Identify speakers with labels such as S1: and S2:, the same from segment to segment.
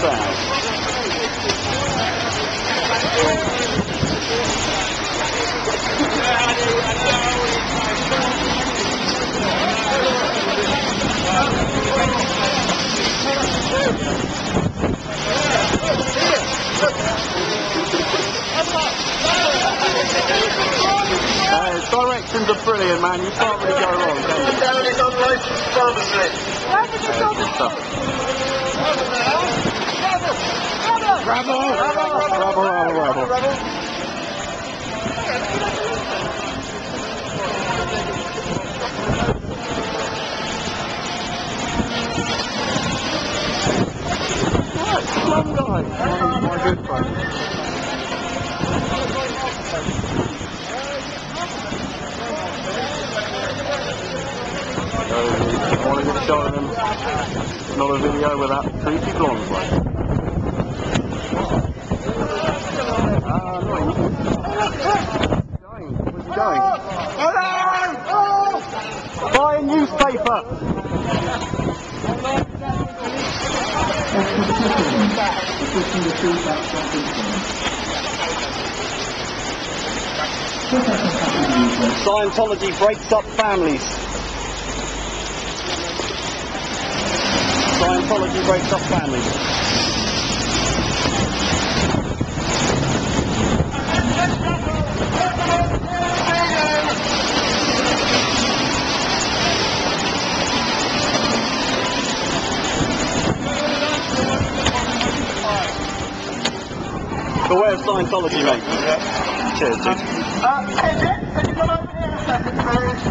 S1: down. Directions are brilliant, man. You can't really go wrong, can you?
S2: Down is unlicensed pharmacy.
S1: Good stuff. Rabble. Long guy. My good friend. I want to get shot at him. Not a video with that creepy blonde one. Where's he going? Buy a newspaper! Scientology breaks up families. Scientology breaks up families. Beware of Scientology, mate. Yeah. Cheers, dude.
S2: Can you come over here a second, please?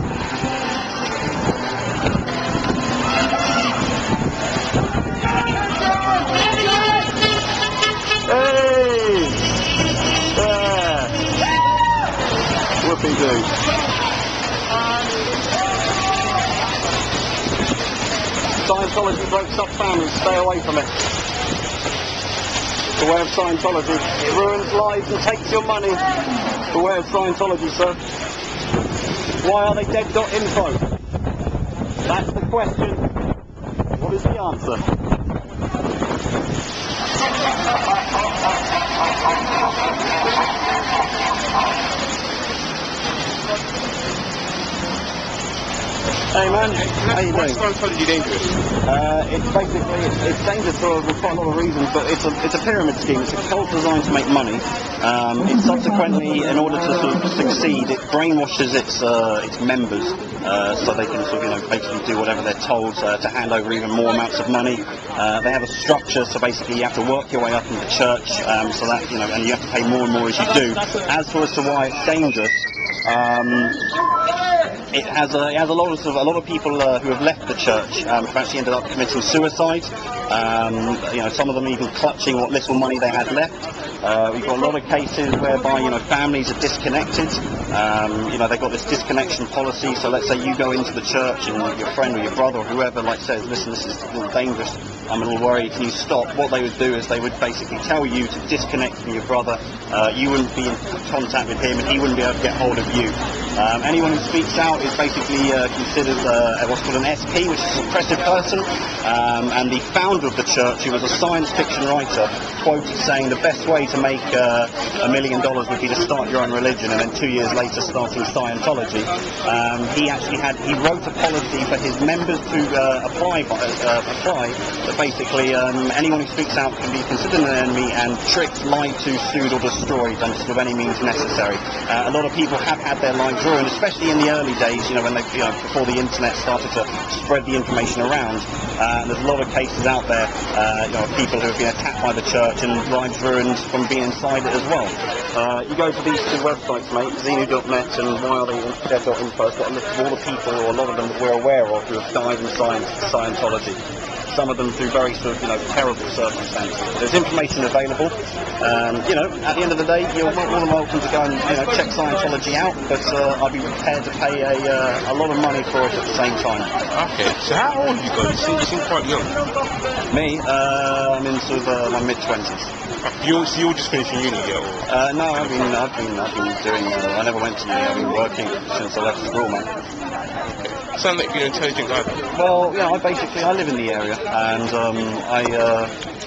S1: Hey! There! Whoopie-doo. Scientology breaks up families. Stay away from it. Beware of Scientology. It ruins lives and takes your money. Beware of Scientology, sir. Why are they dead.info? That's the question. What is the answer? Hey man, how you doing?
S3: Why is Scientology dangerous?
S1: It's dangerous for quite a lot of reasons, but it's a pyramid scheme. It's a cult designed to make money. It subsequently, in order to sort of succeed, it brainwashes its members so they can sort of basically do whatever they're told to hand over even more amounts of money. They have a structure, so basically you have to work your way up in the church, so that and you have to pay more and more as you do. As to why it's dangerous. It has a lot of people who have left the church have actually ended up committing suicide. Some of them even clutching what little money they had left. We've got a lot of cases whereby families are disconnected. They've got this disconnection policy. So let's say you go into the church and your friend or your brother or whoever says, listen, this is a little dangerous. I'm a little worried. Can you stop? What they would do is they would basically tell you to disconnect from your brother. You wouldn't be in contact with him, and he wouldn't be able to get hold of you. Anyone who speaks out is basically considered what's called an SP, which is a suppressive person. And the founder of the church, who was a science fiction writer, quoted saying the best way to make $1 million would be to start your own religion, and then 2 years later starting Scientology. He wrote a policy for his members to apply that basically anyone who speaks out can be considered an enemy and tricked, lied to, sued or destroyed under sort of any means necessary. A lot of people have had their lives ruined, especially in the early days, when they, before the internet started to spread the information around. There's a lot of cases out there, of people who have been attacked by the church and lives ruined from being inside it as well. You go to these two websites, mate, Zenu.net and WildAid.info. It's got a list of all the people, or a lot of them that we're aware of, who have died in Scientology. Some of them through very sort of, terrible circumstances. There's information available. At the end of the day, you're more than welcome to go and, check Scientology out, but I'd be prepared to pay a lot of money for it at the same time.
S3: Okay, so how old are you guys? You seem quite young.
S1: Me? I'm in sort of my mid-20s.
S3: So you're just finishing uni yet?
S1: No, I've been doing, I never went to uni, I've been working since I left school, man.
S3: Okay. Sound like you're an intelligent guy.
S1: Well, yeah, I live in the area, and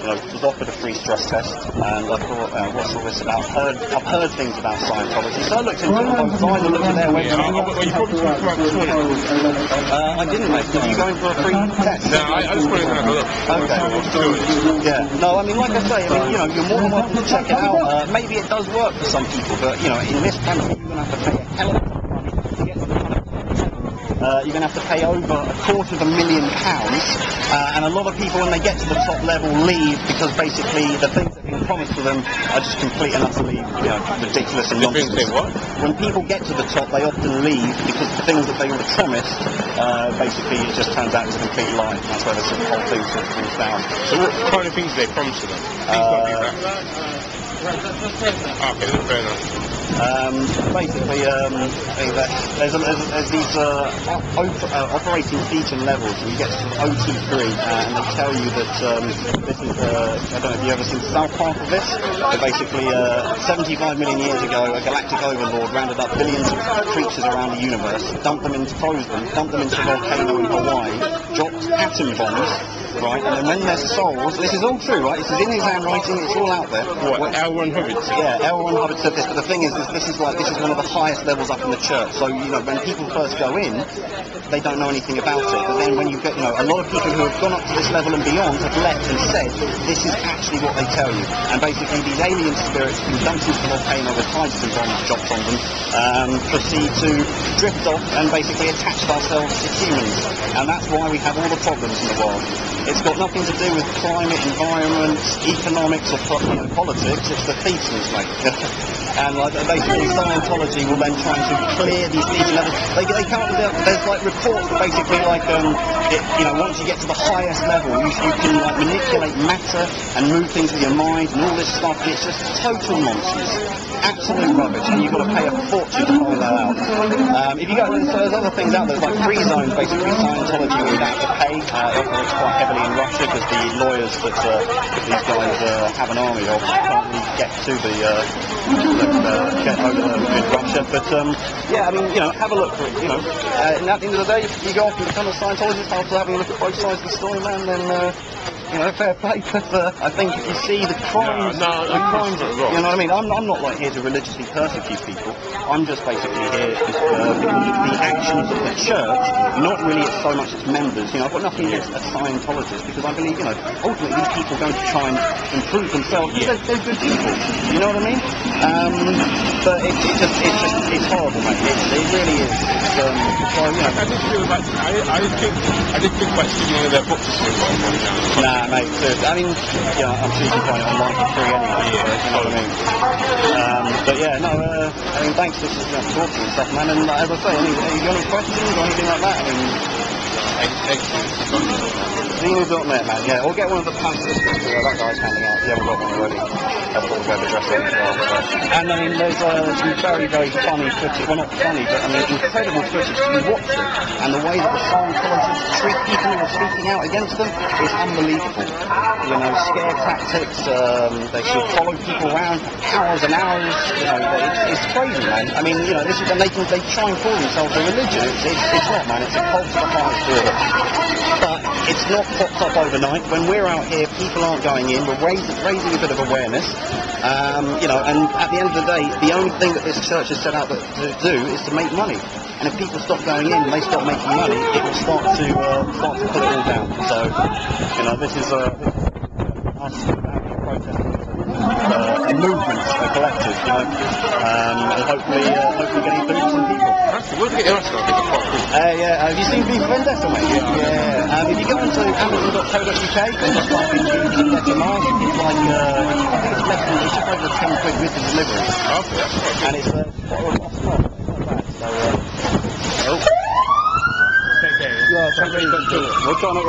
S1: was offered a free stress test, and I thought, what's all this about? I've heard things about Scientology, so I looked into it both sides. I looked at their website.
S3: Well, you probably talked about this morning.
S1: I didn't, mate. Did you go in for a free test?
S3: No, I just wanted to have a look.
S1: Okay. Yeah. No, I mean, like I say, you're more than welcome to check it out. Maybe it does work for some people, but in this country, you're going to have to pay a hell of a lot of money to get to the kind of you're going to have to pay over £250,000, and a lot of people, when they get to the top level, leave because basically the things that have been promised to them are just complete and utterly, ridiculous and nonsense. When people get to the top, they often leave because the things that they were promised, basically, it just turns out it's a complete lie. That's where the whole thing sort of falls down.
S3: So what kind of things do they promise to them? Please don't do that. Okay, fair enough.
S1: Basically, there's these operating theatre levels, and you get to OT3, and they tell you that this is, I don't know if you've ever seen South Park of this, but basically 75 million years ago, a galactic overlord rounded up billions of creatures around the universe, froze them, dumped them into a volcano in Hawaii, dropped atom bombs, right, and then when their souls, this is all true, right, this is in his handwriting, it's all out there.
S3: What, L. Ron Hubbard?
S1: Yeah, L. Ron Hubbard said this, but the thing is this is one of the highest levels up in the church, so, when people first go in, they don't know anything about it, but then when you get, a lot of people who have gone up to this level and beyond have left and said, this is actually what they tell you, and basically these alien spirits who dumped into the volcano with hydrogen bombs dropped on them, proceed to drift off and basically attach ourselves to humans, and that's why we have all the problems in the world. It's got nothing to do with climate, environment, economics, or politics. It's the theses, mate. And basically, Scientology will then try to clear these thesis levels. They can't. There's reports that basically once you get to the highest level, you can manipulate matter and move things with your mind and all this stuff. And it's just total nonsense. Absolute rubbish, and you've got to pay a fortune to find that out. If you go, there's other things out there, like free zones, basically Scientology where you don't have to pay. It operates quite heavily in Russia because the lawyers that these guys have an army of can't really get to get over in Russia. But have a look for it. And at the end of the day, if you go off and become a Scientologist after having a look at both sides of the story, man, then fair play. But I think if you see the crimes, you know what I mean. I'm not here to religiously persecute people. I'm just basically here because the actions of the church, not really so much its members. I've got nothing against a Scientologist because I believe, ultimately these people are going to try and improve themselves. They're good people. You know what I mean? But it's horrible, mate. It really is.
S3: I just feel like I did think about stealing one of their books.
S1: Nah, mate. I mean, I'm sure you can find it online for free anyway. You know what I mean? But yeah, no. Thanks for talking and stuff, man. And as I say, have you got any questions or anything like that? Zeno.net, man. Yeah, or get one of the pamphlets that guy's handing out. If you haven't got one already, that's got the web address on as well. And there's some very, very funny footage. Well, not funny, but incredible footage. You watch it, and the way that the Scientologists treat people who are speaking out against them is unbelievable. Scare tactics. They should follow people around hours and hours. It's crazy, man. I mean, this is, and they try and call themselves a religion. It's not, man. It's a cult to the highest order. But it's not popped up overnight. When we're out here, people aren't going in. We're raising a bit of awareness. And at the end of the day, the only thing that this church is set out to do is to make money. And if people stop going in and they stop making money, it will start to put it all down. So, this is us protesting a movement, a collective, and hopefully getting through to some people.
S3: We'll get your stuff.
S1: Have you seen V for Vendetta, mate? Yeah. If you go into Amazon.co.uk and just type in V for Vendetta Mars, it's I think it's less than, it's just over £10 with the delivery.
S3: Okay, that's quite good.
S1: And it's quite a lot. It's not bad. So,
S3: Take care.
S1: yeah, we'll try not to